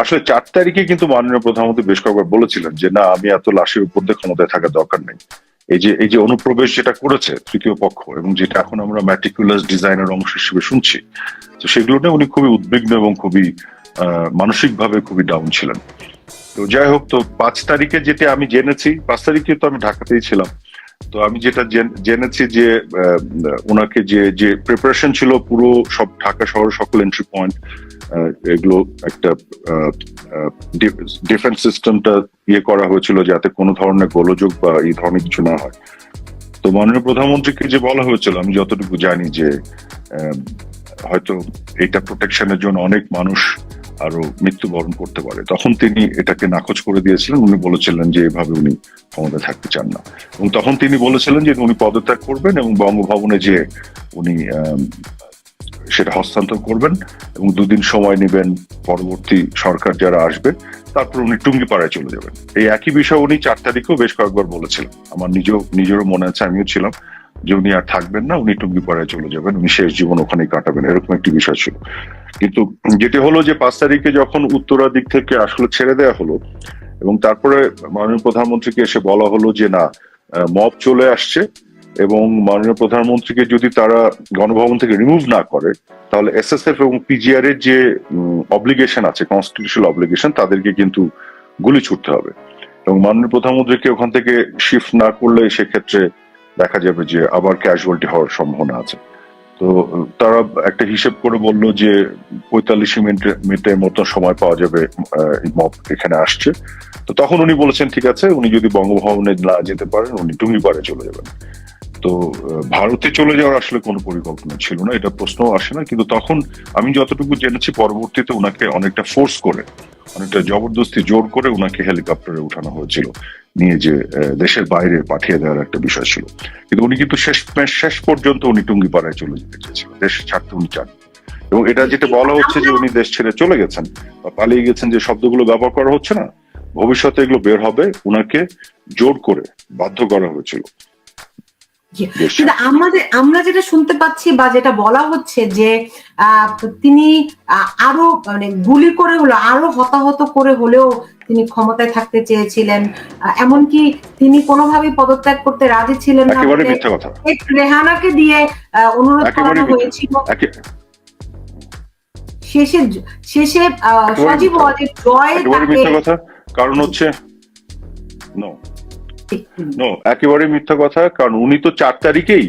আসলে 4 তারিখে কিন্তু মাননীয় প্রধানমন্ত্রী বেশ কয়েকবার বলেছিলেন যে না, আমি এত লাশের উপর দিয়ে ক্ষমতায় থাকার দরকার নেই। এই যে অনুপ্রবেশ যেটা করেছে তৃতীয় পক্ষ, এবং যেটা এখন আমরা ম্যাটিকুলাস ডিজাইনের অংশ হিসেবে শুনছি, তো সেগুলো নিয়ে উনি খুবই উদ্বিগ্ন এবং খুবই মানসিকভাবে খুবই ডাউন ছিলেন। তো যাই হোক, তো 5 তারিখে যেটা আমি জেনেছি, 5 তারিখে তো আমি ঢাকাতেই ছিলাম। তো আমি যেটা জেনেছি যে ওনাকে যে যে প্রিপারেশন ছিল পুরো সব ঢাকা শহরের সকল এন্ট্রি পয়েন্ট, এগুলো একটা ডিফেন্স সিস্টেমটা করা হয়েছিল যাতে কোনো ধরনের গোলযোগ বা এই ধরনের কিছু না হয়। তো মাননীয় প্রধানমন্ত্রীকে যে বলা হয়েছিল, আমি যতটুকু জানি যে আহ, হয়তো এটা প্রোটেকশনের জন্য অনেক মানুষ আরো মৃত্যুবরণ করতে পারে, তখন তিনি এটাকে নাকচ করে দিয়েছিলেন। উনি বলেছিলেন যে এভাবে উনি ক্ষমতায় থাকতে চান না, এবং তখন তিনি বলেছিলেন যে উনি পদত্যাগ করবেন এবং বঙ্গভবনে যে উনি সেটা হস্তান্তর করবেন এবং 2 দিন সময় নেবেন পরবর্তী সরকার যারা আসবে, তারপর উনি টুঙ্গিপাড়ায় চলে যাবেন। এই একই বিষয় উনি 4 তারিখেও বেশ কয়েকবার বলেছিলেন। আমার নিজেরও মনে আছে, আমিও ছিলাম, যে উনি আর থাকবেন না, উনি টুঙ্গিপাড়ায় চলে যাবেন, উনি শেষ জীবন ওখানেই কাটাবেন, এরকম একটি বিষয় ছিল। কিন্তু যেটি হলো যে 5 তারিখে যখন উত্তরা দিক থেকে আসলে ছেড়ে দেওয়া হলো, এবং তারপরে মাননীয় প্রধানমন্ত্রীকে এসে বলা হলো যে না, মব চলে আসছে, এবং মাননীয় প্রধানমন্ত্রীকে যদি তারা গণভবন থেকে রিমুভ না করে, তাহলে এসএসএফ এবং পিজিআর এর যে অব্লিগেশন আছে, কনস্টিটিউশনাল অব্লিগেশন, তাদেরকে কিন্তু গুলি ছুটতে হবে। এবং মাননীয় প্রধানমন্ত্রীকে ওখান থেকে শিফট না করলে সেক্ষেত্রে দেখা যাবে যে আবার ক্যাজুয়ালিটি হওয়ার সম্ভাবনা আছে। তো তারা একটা হিসেব করে বলল যে 45 মিনিটের মতো সময় পাওয়া যাবে, মব এখানে আসছে। তো তখন উনি বলেছেন ঠিক আছে, উনি যদি বঙ্গভবনে না যেতে পারেন, উনি টুঙ্গিপাড়ে চলে যাবেন। তো ভারতে চলে যাওয়ার আসলে কোনো পরিকল্পনা ছিল না, এটা প্রশ্নও আসে না। কিন্তু তখন আমি যতটুকু জেনেছি, পরবর্তীতে ওনাকে অনেকটা ফোর্স করে, অনেকটা জবরদস্তি জোর করে ওনাকে হেলিকপ্টারে উঠানো হয়েছিল, নিয়ে যে দেশের বাইরে পাঠিয়ে দেওয়ার একটা বিষয় ছিল। কিন্তু উনি কিন্তু শেষ পর্যন্ত উনি টুঙ্গিপাড়ায় চলে যেতে চেয়েছিলেন, দেশ ছাড়তে উনি চান। এবং এটা যেটা বলা হচ্ছে যে উনি দেশ ছেড়ে চলে গেছেন বা পালিয়ে গেছেন, যে শব্দগুলো ব্যবহার করা হচ্ছে না, ভবিষ্যতে এগুলো বের হবে, উনাকে জোর করে বাধ্য করা হয়েছিল। কিন্তু আমরা যেটা শুনতে পাচ্ছি বা যেটা বলা হচ্ছে যে তিনি আরো মানে গুলি করে হলো, আরো হতাহত করে হলেও তিনি ক্ষমতায় থাকতে চেয়েছিলেন, এমনকি তিনি কোনোভাবেই পদত্যাগ করতে রাজি ছিলেন না। একেবারে মিথ্যা কথা। রেহানাকে দিয়ে অনুরোধ করানো হয়েছিল। শেষে সজীব ওয়াজেদ জয় মিথ্যা কথা। কারণ হচ্ছে একেবারে মিথ্যা কথা। কারণ উনি তো 4 তারিখেই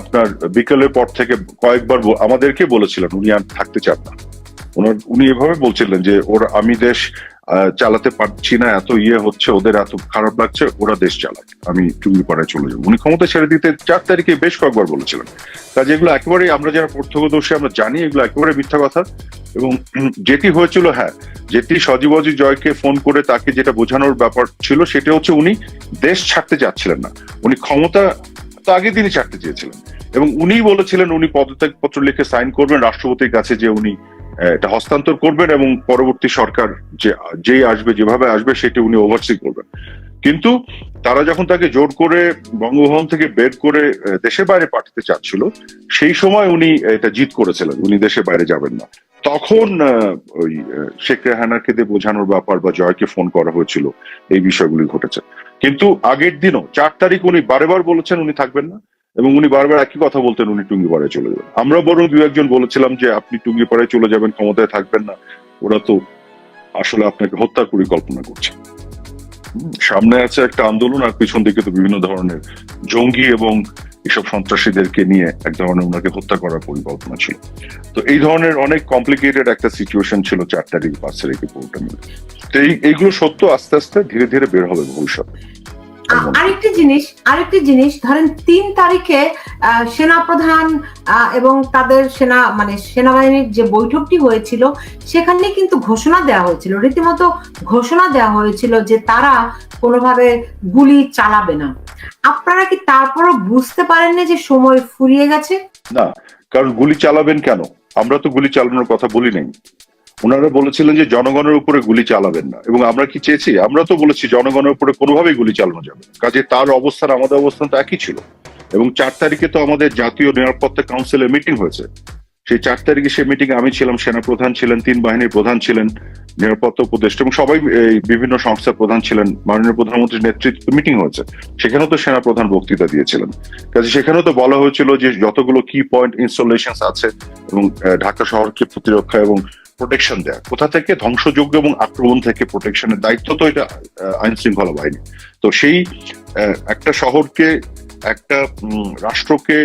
আপনার বিকেলের পর থেকে কয়েকবার আমাদেরকে বলেছিলেন উনি আর থাকতে চান না। উনি এভাবে বলছিলেন যে আমি দেশ চালাতে পারছি না, এত হচ্ছে, ওদের এত খারাপ লাগছে, ওরা দেশ চালায়, আমি টুঙ্গিপাড়ায় চলে যাবো। উনি ক্ষমতা ছেড়ে দিতে 4 তারিখে বেশ কয়েকবার বলেছিলেন। কাজে এগুলো একেবারেই, আমরা যারা প্রত্যক্ষদর্শী আমরা জানি এগুলো একেবারে মিথ্যা কথা। এবং যেটি হয়েছিল, হ্যাঁ, যেটি সজীব ওয়াজেদ জয়কে ফোন করে তাকে যেটা বোঝানোর ব্যাপার ছিল, সেটা হচ্ছে উনি দেশ ছাড়তে চাচ্ছিলেন না, উনি ক্ষমতা তো আগে তিনি ছাড়তে চেয়েছিলেন। এবং উনি বলেছিলেন উনি পদত্যাগ পত্র লিখে সাইন করবেন রাষ্ট্রপতির কাছে, যে উনি এটা হস্তান্তর করবেন এবং পরবর্তী সরকার যেই আসবে, যেভাবে আসবে, সেটা উনি ওভারসি করবেন। কিন্তু তারা যখন তাকে জোর করে বঙ্গভবন থেকে বের করে দেশের বাইরে পাঠাতে চাচ্ছিল, সেই সময় উনি এটা জিত করেছিলেন, উনি দেশের বাইরে যাবেন না। তখন ওই শেখ রেহানাকে দিয়ে বোঝানোর ব্যাপার বা জয়কে ফোন করা হয়েছিল, এই বিষয়গুলি ঘটেছে। কিন্তু আগের দিনও 4 তারিখ উনি বারবার বলেছেন উনি থাকবেন না, এবং উনি বারবার একই কথা বলতেন, উনি টুঙ্গিপাড়ায় চলে যাবেন। আমরা বরং 2-1 জন বলেছিলাম যে আপনি টুঙ্গিপাড়ায় চলে যাবেন, ক্ষমতায় থাকবেন না, ওরা তো আসলে আপনাকে হত্যার পরিকল্পনা করছে। সামনে আছে একটা আন্দোলন, আর পিছন দিকে তো বিভিন্ন ধরনের জঙ্গি এবং এসব সন্ত্রাসীদেরকে নিয়ে এক ধরনের ওনাকে হত্যা করার পরিকল্পনা ছিল। তো এই ধরনের অনেক কমপ্লিকেটেড একটা সিচুয়েশন ছিল 4 তারিখ 5 তারিখে পুরোটা মিলে। তো এইগুলো সত্য আস্তে আস্তে ধীরে ধীরে বের হবে ভবিষ্যতে। আরেকটি জিনিস ধরেন 3 তারিখে সেনাপ্রধান এবং তাদের সেনাবাহিনীর যে বৈঠকটি হয়েছিল, সেখানে কিন্তু ঘোষণা দেওয়া হয়েছিল, রীতিমতো ঘোষণা দেওয়া হয়েছিল যে তারা কোনোভাবে গুলি চালাবে না। আপনারা কি তারপরও বুঝতে পারেননি যে সময় ফুরিয়ে গেছে? না, কারণ গুলি চালাবেন কেন? আমরা তো গুলি চালানোর কথা বলি নাই। ওনারা বলেছিলেন যে জনগণের উপরে গুলি চালাবেন না, এবং আমরা কি চেয়েছি? আমরা তো বলেছি জনগণের উপরে কোনোভাবেই গুলি চালানো যাবে। কাজে তার অবস্থান আমাদের অবস্থান তো একই ছিল। এবং 4 তারিখে তো আমাদের জাতীয় নিরাপত্তা কাউন্সিলের মিটিং হয়েছে, সেই 4 তারিখে সে মিটিং আমি ছিলাম, সেনাপ্রধান ছিলেন, 3 বাহিনীর প্রধান ছিলেন, নিরাপত্তা উপদেষ্টা এবং সবাই বিভিন্ন সংস্থার প্রধান ছিলেন। মাননীয় প্রধানমন্ত্রীর নেতৃত্বে মিটিং হয়েছে, সেখানেও তো সেনাপ্রধান বক্তৃতা দিয়েছিলেন। কাজে সেখানেও তো বলা হয়েছিল যে যতগুলো কি পয়েন্ট ইনস্টলেশন আছে এবং ঢাকা শহরকে প্রতিরক্ষা এবং প্রোটেকশন দেয়া, কোথা থেকে ধ্বংসযোগ্য এবং আক্রমণ থেকে প্রোটেকশনের দায়িত্ব তো এটা আইন শৃঙ্খলা বাহিনী। তো সেই একটা শহরকে, একটা রাষ্ট্রকে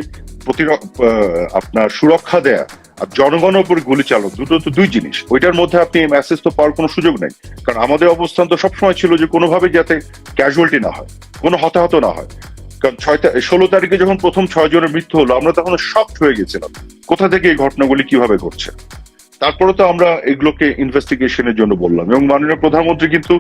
আপনার সুরক্ষা দেয়া আর জনগণের উপর গুলি চালানো, দুটো তো দুই জিনিস। ওইটার মধ্যে আপনি মেসেজ তো পাওয়ার কোনো সুযোগ নেই, কারণ আমাদের অবস্থান তো সবসময় ছিল যে কোনোভাবে যাতে ক্যাজুয়ালিটি না হয়, কোনো হতাহত না হয়। কারণ 16 তারিখে যখন প্রথম 6 জনের মৃত্যু হলো, আমরা তখন শকড হয়ে গেছিলাম কোথা থেকে এই ঘটনাগুলি কিভাবে ঘটছে। তারপরে তো আমরা এগুলোকে ইনভেস্টিগেশনের জন্য বললাম, এবং মাননীয় প্রধানমন্ত্রী কিন্তু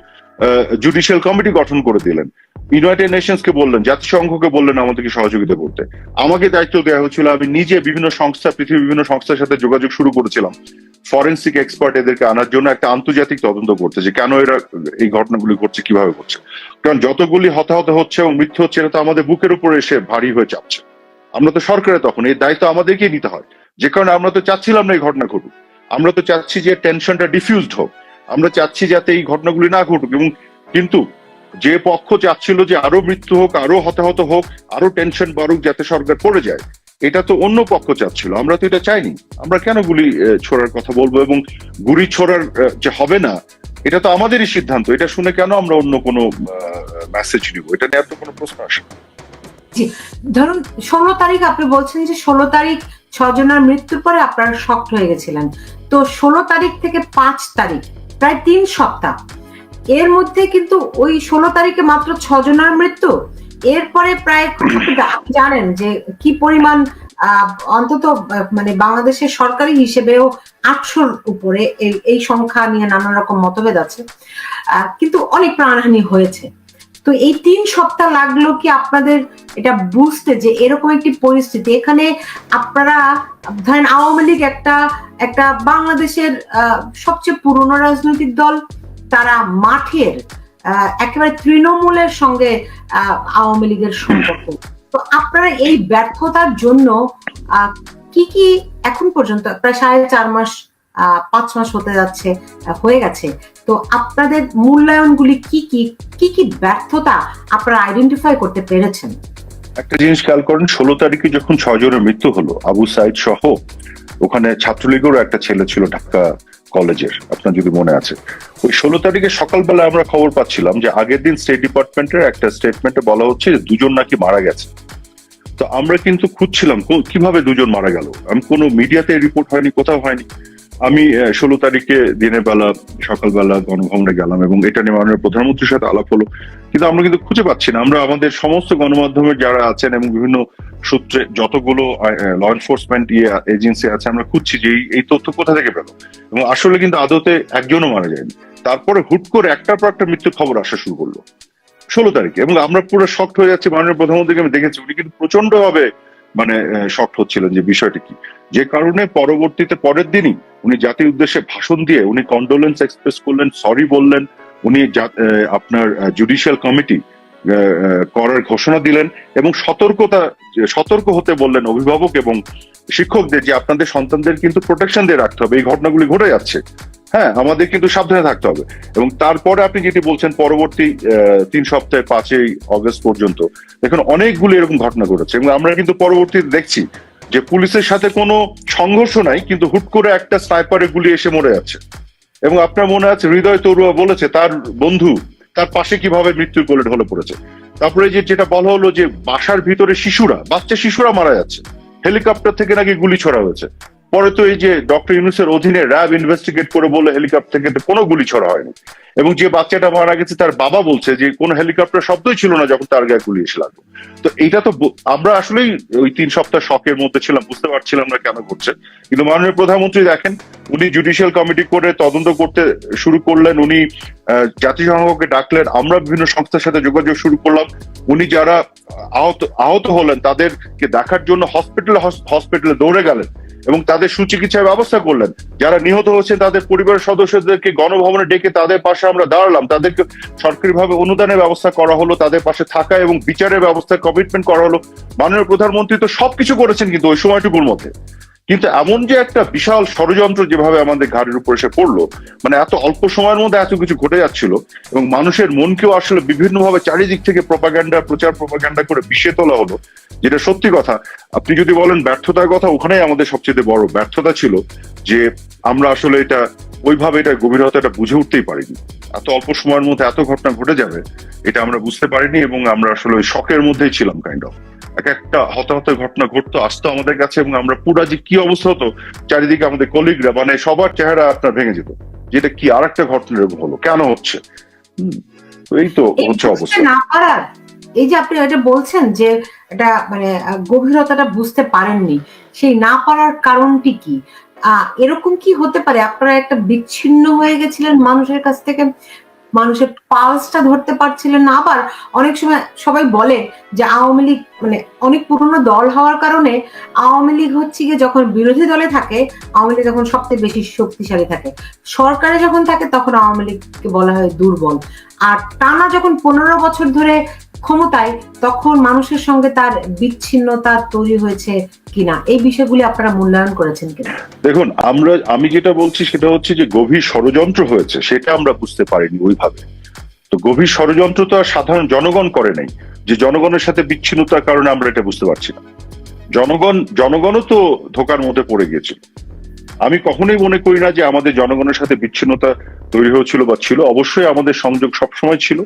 জুডিশিয়াল কমিটি গঠন করে দিলেন, ইউনাইটেড নেশনস কে বললেন, জাতিসংঘকে বললেন আমাদেরকে সহযোগিতা করতে। আমাকে দায়িত্ব দেওয়া হয়েছিল, আমি নিজে বিভিন্ন সংস্থা, পৃথিবীর বিভিন্ন সংস্থার সাথে যোগাযোগ শুরু করেছিলাম ফরেন্সিক এক্সপার্ট এদেরকে আনার জন্য, একটা আন্তর্জাতিক তদন্ত করতে, যে কেন এরা এই ঘটনাগুলি ঘটছে, কিভাবে ঘটছে। কারণ যতগুলি হতাহত হচ্ছে এবং মৃত্যু হচ্ছে, এটা তো আমাদের বুকের উপরে এসে ভারী হয়ে চাপছে। আমরা তো সরকারে, তখন এই দায়িত্ব আমাদেরকেই নিতে হয়, যে কারণে আমরা তো চাচ্ছিলাম না এই ঘটনা ঘটুক। আমরা তো চাচ্ছি যে টেনশনটা ডিফিউজড হোক, আমরা চাচ্ছি যাতে এই ঘটনাগুলি না ঘটুক। এবং কিন্তু যে পক্ষ চাচ্ছিল যে আরো মৃত্যু হোক, আরো হতাহত হোক, আরো টেনশন বাড়ুক, যাতে সরকার পড়ে যায়, এটা তো অন্য পক্ষ চাচ্ছিল। আমরা তো এটা চাইনি। আমরা কেন গুলি ছোড়ার কথা বলবো, এবং গুলি ছোড়ার যে হবে না, এটা তো আমাদেরই সিদ্ধান্ত। এটা শুনে কেন আমরা অন্য কোনো মেসেজ নিব? এটা নেওয়ার তো কোনো প্রশ্ন আসে না। ধরুন 16 তারিখ আপনি বলছেন যে 16 তারিখ 6 জনের মৃত্যুর পরে আপনারা শকড হয়ে গেছিলেন। তো 16 তারিখ থেকে 5 তারিখ প্রায় 3 সপ্তাহ, এর মধ্যে কিন্তু ওই 16 তারিখে মাত্র 6 জনের মৃত্যু, এরপরে প্রায় আপনি জানেন যে কি পরিমাণ অন্তত মানে বাংলাদেশের সরকারি হিসেবেও 800-র উপরে এই সংখ্যা নিয়ে নানা রকম মতভেদ আছে, কিন্তু অনেক প্রাণহানি হয়েছে। তো এই 3 সপ্তাহ লাগলো কি আপনাদের এটা বুঝতে যে এরকম একটি পরিস্থিতি, এখানে আপনারা ধরেন আওয়ামী লীগ একটা বাংলাদেশের সবচেয়ে পুরনো রাজনৈতিক দল, তারা মাঠের একেবারে তৃণমূলের সঙ্গে আওয়ামী লীগের সম্পর্ক। তো আপনারা এই ব্যর্থতার জন্য কি এখন পর্যন্ত প্রায় 4.5 মাস 5 মাস হতে যাচ্ছে, হয়ে গেছে, তো আপনাদের মূল্যায়নগুলি কি ব্যর্থতা আপনারা আইডেন্টিফাই করতে পেরেছেন? একটা জিনিস খেয়াল করেন, 16 তারিখে যখন 6 জনের মৃত্যু হলো, আবু সাইদ সহ, ওখানে ছাত্রলীগেরও একটা ছেলে ছিল ঢাকা কলেজের, আপনার যদি মনে আছে। ওই 16 তারিখে সকালবেলা আমরা খবর পাচ্ছিলাম যে আগের দিন স্টেট ডিপার্টমেন্টের একটা স্টেটমেন্টে বলা হচ্ছে যে 2 জন নাকি মারা গেছে। তো আমরা কিন্তু খুঁজছিলাম কিভাবে 2 জন মারা গেল। আমি কোনো মিডিয়াতে রিপোর্ট হয়নি, কোথাও হয়নি। আমি 16 তারিখে দিনের বেলা সকালবেলা গণভবনে গেলাম এবং এটা নিয়ে মাননীয় প্রধানমন্ত্রীর সাথে আলাপ হলো, কিন্তু আমরা কিন্তু খুঁজে পাচ্ছি না। আমরা আমাদের সমস্ত গণমাধ্যমের যারা আছেন এবং বিভিন্ন সূত্রে যতগুলো ল এনফোর্সমেন্ট এজেন্সি আছে, আমরা খুঁজছি যে এই তথ্য কোথা থেকে পেল, এবং আসলে কিন্তু আদতে একজনও মারা যায়নি। তারপরে হুট করে একটার পর একটা মৃত্যুর খবর আসা শুরু করলো 16 তারিখে, এবং আমরা পুরো শকড হয়ে যাচ্ছি। মাননীয় প্রধানমন্ত্রীকে আমি দেখেছি, উনি কিন্তু প্রচন্ড ভাবে শকড হচ্ছিলেন যে বিষয়টি কি, যে কারণে পরবর্তীতে পরের দিনই উনি জাতির উদ্দেশ্যে ভাষণ দিয়ে উনি কন্ডোলেন্স এক্সপ্রেস করলেন, সরি বললেন, উনি আপনার জুডিশিয়াল কমিটি করার ঘোষণা দিলেন, এবং সতর্ক হতে বললেন অভিভাবক এবং শিক্ষকদের যে আপনাদের সন্তানদের কিন্তু প্রোটেকশন দিয়ে রাখতে হবে, এই ঘটনাগুলি ঘটে যাচ্ছে, হ্যাঁ, আমাদের কিন্তু সাবধানে থাকতে হবে। এবং তারপরে আপনি যেটি বলছেন পরবর্তী 3 সপ্তাহে 5ই অগস্ট পর্যন্ত দেখুন অনেকগুলো এরকম ঘটনা ঘটেছে, এবং আমরা কিন্তু পরবর্তীতে দেখছি যে পুলিশের সাথে কোনো সংঘর্ষ নাই, কিন্তু হুট করে একটা স্নাইপারে গুলি এসে মরে যাচ্ছে। এবং আপনার মনে আছে হৃদয় তরুয়া বলেছে তার বন্ধু তার পাশে কিভাবে মৃত্যুর কোলে ঢলে পড়েছে। তারপরে যেটা বলা হলো যে বাসার ভিতরে বাচ্চা শিশুরা মারা যাচ্ছে, হেলিকপ্টার থেকে নাকি গুলি ছড়া হয়েছে। পরে তো এই যে ডক্টর ইউনূসের অধীনে র্যাব ইনভেস্টিগেট করে বলে হেলিকপ্টার থেকে কোনো গুলি ছড়া হয়নি, এবং যে বাচ্চাটা মারা গেছে তার বাবা বলছে যে কোনো হেলিকপ্টার শব্দই ছিল না যখন তার গায়ে গুলি এসে লাগলো। তো এইটা তো আমরা আসলেই ওই 3 সপ্তাহ শকের মধ্যে ছিলাম, বুঝতে পারছিলাম না কেন ঘটছে। কিন্তু মাননীয় প্রধানমন্ত্রী দেখেন, উনি জুডিশিয়াল কমিটি করে তদন্ত করতে শুরু করলেন, উনি জাতিসংঘকে ডাকলেন, আমরা বিভিন্ন সংস্থার সাথে যোগাযোগ শুরু করলাম। উনি যারা আহত হলেন তাদেরকে দেখার জন্য হসপিটালে দৌড়ে গেলেন এবং তাদের সুচিকিৎসার ব্যবস্থা করলেন। যারা নিহত হয়েছেন তাদের পরিবারের সদস্যদেরকে গণভবনে ডেকে তাদের পাশে আমরা দাঁড়ালাম, তাদেরকে সরকারিভাবে অনুদানের ব্যবস্থা করা হলো, তাদের পাশে থাকা এবং বিচারের ব্যবস্থা কমিটমেন্ট করা হলো। মাননীয় প্রধানমন্ত্রী তো সবকিছু করেছেন কিন্তু ওই সময়টুকুর মধ্যে, কিন্তু এমন যে একটা বিশাল ষড়যন্ত্র যেভাবে আমাদের ঘাড়ের উপর এসে পড়লো, মানে এত অল্প সময়ের মধ্যে এত কিছু ঘটে যাচ্ছিল, এবং মানুষের মনকেও আসলে বিভিন্নভাবে চারিদিক থেকে প্রচার প্রপাগান্ডা করে বিষিয়ে তোলা হলো, যেটা সত্যি কথা। আপনি যদি বলেন ব্যর্থতার কথা, ওখানেই আমাদের সবচেয়ে বড় ব্যর্থতা ছিল যে আমরা আসলে এটা ওইভাবে এটা গভীরতাটা বুঝে উঠতেই পারিনি। এত অল্প সময়ের মধ্যে এত ঘটনা ঘটে যাবে এটা আমরা বুঝতে পারিনি, এবং আমরা আসলে ওই শকের মধ্যেই ছিলাম কাইন্ড অফ। এক একটা হতাহত ঘটনা ঘটতো, আসতো আমাদের কাছে, এবং আমরা পুরা যে কি অবস্থা হতো, চারিদিকে আমাদের কলিগরা মানে সবার চেহারা আপনার ভেঙে যেত, যেটা কি আর একটা ঘটনা এরকম হলো, কেন হচ্ছে। তো এই তো হচ্ছে অবস্থা। না পারার, এই যে আপনি এটা বলছেন যে এটা মানে গভীরতাটা বুঝতে পারেননি, সেই না পারার কারণটি কি? এরকম কি হতে পারে আপনারা একটা বিচ্ছিন্ন হয়ে গেছিলেন মানুষের কাছ থেকে, মানুষের পালসটা ধরতে পারছিলেন না? আবার অনেক সময় সবাই বলে যে আওয়ামী লীগ মানে অনেক পুরনো দল হওয়ার কারণে আওয়ামী লীগ হচ্ছে গিয়ে যখন বিরোধী দলে থাকে, আওয়ামী লীগ যখন সবচেয়ে বেশি শক্তিশালী থাকে, সরকারে যখন থাকে তখন আওয়ামী লীগকে বলা হয় দুর্বল। আর টানা যখন 15 বছর ধরে ক্ষমতায়, তখন মানুষের সঙ্গে তার বিচ্ছিন্নতা তৈরি হয়েছে কিনা, এই বিষয়গুলি আপনারা মূল্যায়ন করেছেন কিনা? দেখুন, আমি যেটা বলছি সেটা হচ্ছে যে গভীর ষড়যন্ত্র হয়েছে, সেটা আমরা বুঝতে পারিনি ওইভাবে। তো গভীর ষড়যন্ত্র তো আর সাধারণ জনগণ করে নাই, যে জনগণের সাথে বিচ্ছিন্নতার কারণে আমরা এটা বুঝতে পারছি না। জনগণও তো ধোকার মধ্যে পড়ে গিয়েছিল। আমি কখনোই মনে করি না যে আমাদের জনগণের সাথে বিচ্ছিন্নতা তৈরি হয়েছিল বা ছিল, অবশ্যই আমাদের সংযোগ সবসময় ছিল।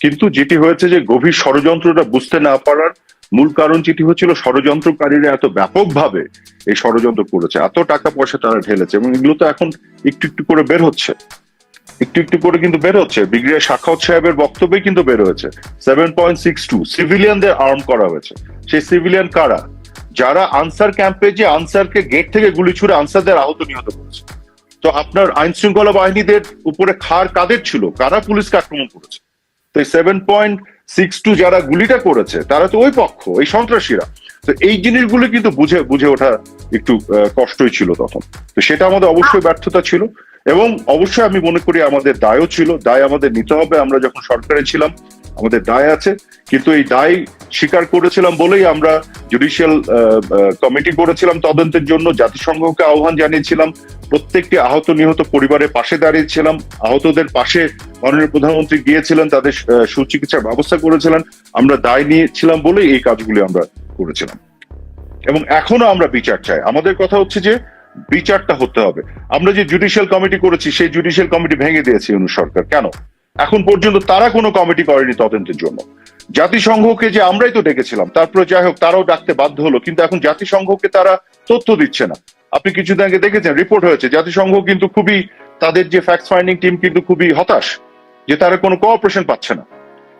কিন্তু যেটি হয়েছে যে গভীর ষড়যন্ত্রটা বুঝতে না পারার মূল কারণ যেটি হচ্ছিল, ষড়যন্ত্রকারীরা এত ব্যাপকভাবে এই ষড়যন্ত্র করেছে, এত টাকা পয়সা তারা ঢেলেছে, এবং এগুলো তো এখন একটু একটু করে বের হচ্ছে, একটু একটু করে কিন্তু বের হচ্ছে। ব্রিগেডিয়ার সাখাওয়াত সাহেবের বক্তব্যে কিন্তু বের হয়েছে 7.62 সিভিলিয়ানদের আর্ম করা হয়েছে। সেই সিভিলিয়ান কারা? যারা আনসার ক্যাম্পে যে আনসারকে গেট থেকে গুলি ছুড়ে আনসারদের আহত নিহত করেছে। তো আপনার আইন শৃঙ্খলা বাহিনীদের উপরে খার কাদের ছিল? কারা পুলিশকে আক্রমণ করেছে? তো 7.62 যারা গুলিটা করেছে তারা তো ওই পক্ষ, এই সন্ত্রাসীরা। তো এই জিনিসগুলো কিন্তু বুঝে ওঠা একটু কষ্টই ছিল তখন। তো সেটা আমাদের অবশ্যই ব্যর্থতা ছিল, এবং অবশ্যই আমি মনে করি আমাদের দায়ও ছিল, দায় আমাদের নিতে হবে। আমরা যখন সরকারে ছিলাম আমাদের দায় আছে, কিন্তু এই দায় স্বীকার করেছিলাম বলেই আমরা জুডিশিয়াল কমিটি করেছিলাম তদন্তের জন্য, জাতিসংঘকে আহ্বান জানিয়েছিলাম, প্রত্যেকটি আহত নিহত পরিবারের পাশে দাঁড়িয়েছিলাম, আহতদের পাশে মাননীয় প্রধানমন্ত্রী গিয়েছিলেন, তাদের সুচিকিৎসার ব্যবস্থা করেছিলেন। আমরা দায় নিয়েছিলাম বলেই এই কাজগুলি আমরা করেছিলাম, এবং এখনো আমরা বিচার চাই। আমাদের কথা হচ্ছে যে বিচারটা হতে হবে। আমরা যে জুডিশিয়াল কমিটি করেছি সেই জুডিশিয়াল কমিটি ভেঙে দিয়েছে ইউনূস সরকার। কেন? এখন পর্যন্ত তারা কোনো কমিটি করেনি তদন্তের জন্য। জাতিসংঘকে যে আমরাই তো ডেকেছিলাম, তারপরে যাই হোক তারাও ডাকতে বাধ্য হলো, কিন্তু এখন জাতিসংঘকে তারা তথ্য দিচ্ছে না। আপনি কিছুদিন আগে দেখেছেন রিপোর্ট হয়েছে, জাতিসংঘ কিন্তু খুবই, তাদের যে ফ্যাক্ট ফাইন্ডিং টিম কিন্তু খুবই হতাশ যে তারা কোনো কোঅপারেশন পাচ্ছে না।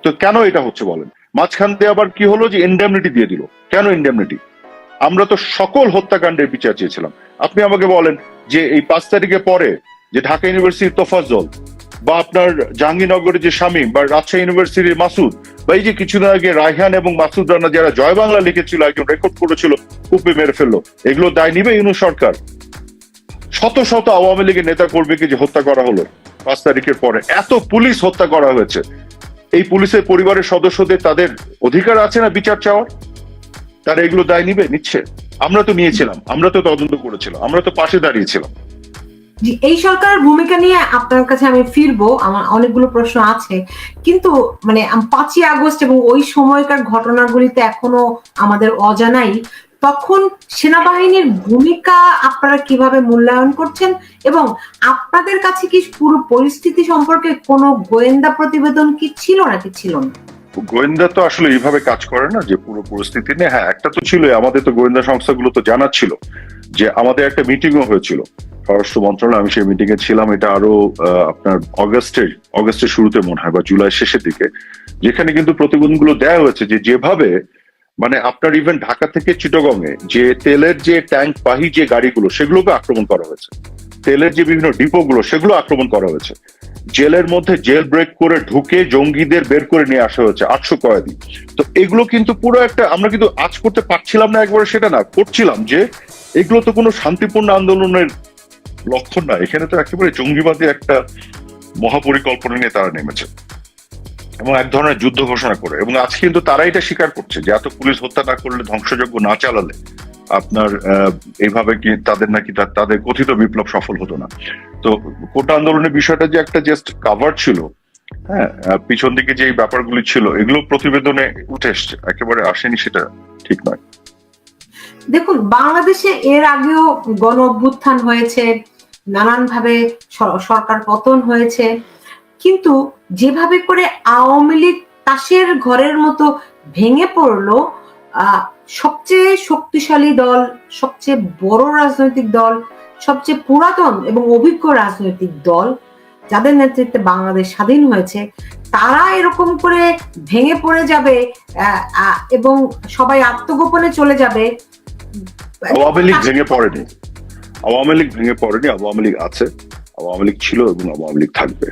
তো কেন এটা হচ্ছে বলেন? মাঝখান দিয়ে আবার কি হলো যে ইনডেমনিটি দিয়ে দিল। কেন ইনডেমনিটি? আমরা তো সকল হত্যাকাণ্ডের বিচার চেয়েছিলাম। আপনি আমাকে বলেন যে এই 5 তারিখে পরে যে ঢাকা ইউনিভার্সিটির তোফাজ্জল, বা আপনার জাহাঙ্গীরনগরের যে শামীম, বা রাজশাহী ইউনিভার্সিটির মাসুদ, বা এই যে কিছুদিন আগে রায়হান এবং মাসুদ রানা যারা জয় বাংলা লিখেছিল, একজন রেকর্ড করেছিল, কুপে মেরে ফেললো, এগুলো দায় নিবে ইউনূস সরকার? শত শত আওয়ামী লীগের নেতা কর্মীকে যে হত্যা করা হলো 5 তারিখের পরে, এত পুলিশ হত্যা করা হয়েছে, এই পুলিশের পরিবারের সদস্যদের তাদের অধিকার আছে না বিচার চাওয়ার? তারা এগুলো দায় নিচ্ছে? আমরা তো নিয়েছিলাম, আমরা তো তদন্ত করেছিলাম, আমরা তো পাশে দাঁড়িয়েছিলাম। এই সরকারের ভূমিকা নিয়ে আপনার কাছে আমি ফিরবো, আমার অনেকগুলো প্রশ্ন আছে, কিন্তু মানে 5ই আগস্ট এবং ওই সময়কার ঘটনাগুলিতে এখনো আমাদের অজানাই। তখন সেনাবাহিনীর ভূমিকা আপনারা কিভাবে মূল্যায়ন করছেন, এবং আপনাদের কাছে কি পুরো পরিস্থিতি সম্পর্কে কোনো গোয়েন্দা প্রতিবেদন কি ছিল নাকি ছিল না? গোয়েন্দা তো আসলে এইভাবে কাজ করে না যে পুরো পরিস্থিতি নিয়ে। হ্যাঁ, একটা তো ছিল, আমাদের তো গোয়েন্দা সংস্থাগুলো তো জানাচ্ছিল যে আমাদের একটা মিটিংও হয়েছিল স্বরাষ্ট্র মন্ত্রণালয়, আমি সেই মিটিং এ ছিলাম। এটা আরো আপনার অগস্টের শুরুতে মনে হয়, বা জুলাই শেষের দিকে, যেখানে কিন্তু প্রতিবেদনগুলো দেওয়া হয়েছে যে যেভাবে মানে আপনার ইভেন ঢাকা থেকে চিটাগং এ যে তেলের যে ট্যাঙ্ক বাহী যে গাড়িগুলো সেগুলোকে আক্রমণ করা হয়েছে, তেলের যে বিভিন্ন ডিপোগুলো সেগুলো আক্রমণ করা হয়েছে, জেলের মধ্যে জেল ব্রেক করে ঢুকে জঙ্গিদের বের করে নিয়ে আসা হয়েছে 800 কয়েদি। তো এগুলো কিন্তু পুরো একটা, আমরা কিন্তু আজ করতে পারছিলাম না একবারে, সেটা না, করছিলাম যে এগুলো তো কোনো শান্তিপূর্ণ আন্দোলনের লক্ষণ না, এখানে তো একেবারে জঙ্গিবাদী একটা মহাপরিকল্পনা নিয়ে তারা নেমেছে এবং এক ধরনের যুদ্ধ ঘোষণা করে। এবং আজকে কিন্তু তারা এটা স্বীকার করছে যে এত পুলিশ হত্যা না করলে, ধ্বংসযজ্ঞ না চালালে আপনার এইভাবে কি তাদের নাকি তাদের কথিত বিপ্লব সফল হতো না। তো কোটা আন্দোলনের বিষয়টা যে একটা জাস্ট কাভার ছিল, হ্যাঁ, পিছন দিকে যে এই ব্যাপারগুলি ছিল এগুলো প্রতিবেদনে উঠে এসছে, একেবারে আসেনি সেটা ঠিক নয়। দেখুন, বাংলাদেশে এর আগেও গণ অভ্যুত্থান হয়েছে, নানানভাবে সরকার পতন হয়েছে, কিন্তু যেভাবে করে আওয়ামী লীগ তাসের ঘরের মতো ভেঙে পড়লো, সবচেয়ে শক্তিশালী দল, সবচেয়ে বড় রাজনৈতিক দল, সবচেয়ে পুরাতন এবং অভিজ্ঞ রাজনৈতিক দল, যাদের নেতৃত্বে বাংলাদেশ স্বাধীন হয়েছে, তারা এরকম করে ভেঙে পড়ে যাবে এবং সবাই আত্মগোপনে চলে যাবে। আওয়ামী লীগ ভেঙে পড়েনি, আওয়ামী লীগ ভেঙে পড়েনি, আওয়ামী লীগ আছে, আওয়ামী লীগ ছিল এবং আওয়ামী লীগ থাকবে।